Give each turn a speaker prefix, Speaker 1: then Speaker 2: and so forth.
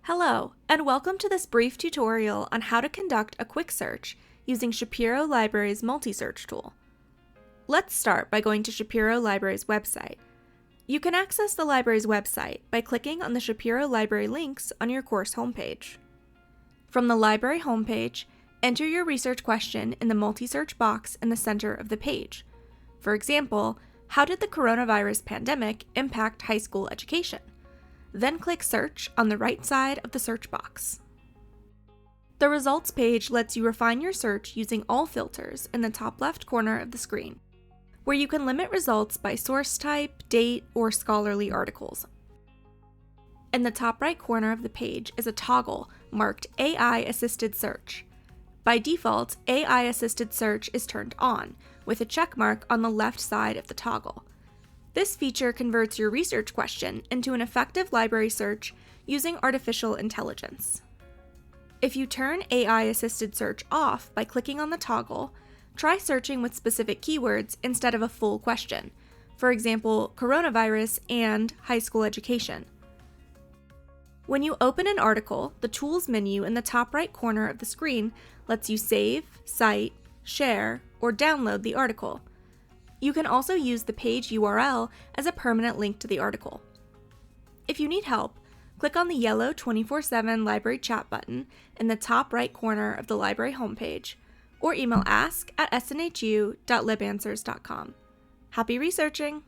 Speaker 1: Hello, and welcome to this brief tutorial on how to conduct a quick search using Shapiro Library's multi-search tool. Let's start by going to Shapiro Library's website. You can access the library's website by clicking on the Shapiro Library links on your course homepage. From the library homepage, enter your research question in the multi-search box in the center of the page. For example, how did the coronavirus pandemic impact high school education? Then click Search on the right side of the search box. The results page lets you refine your search using all filters in the top left corner of the screen, where you can limit results by source type, date, or scholarly articles. In the top right corner of the page is a toggle marked AI Assisted Search. By default, AI Assisted Search is turned on, with a check mark on the left side of the toggle. This feature converts your research question into an effective library search using artificial intelligence. If you turn AI-assisted search off by clicking on the toggle, try searching with specific keywords instead of a full question, for example, coronavirus and high school education. When you open an article, the Tools menu in the top right corner of the screen lets you save, cite, share, or download the article. You can also use the page URL as a permanent link to the article. If you need help, click on the yellow 24/7 library chat button in the top right corner of the library homepage, or email ask@snhu.libanswers.com. Happy researching!